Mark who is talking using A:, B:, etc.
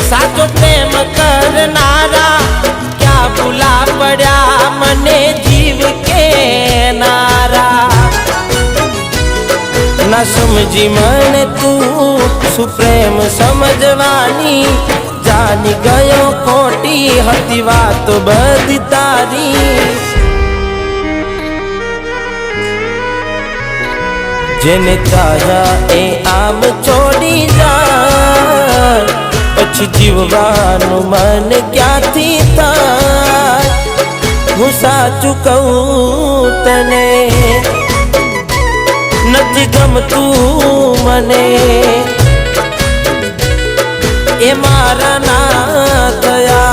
A: साचो प्रेम करनारा क्या भूला पड़ा मने जीव के नारा। ना समझी मन तू सुप्रेम समझवानी जानी गयो खोटी हती बात बधी तारी। जेने चाहा ए आम छोड़ी जाए पछी जीववानु मन क्यांथी थाय। हूँ साचुं कहूं तने नथी गमतुं मने ए मारा ना थया।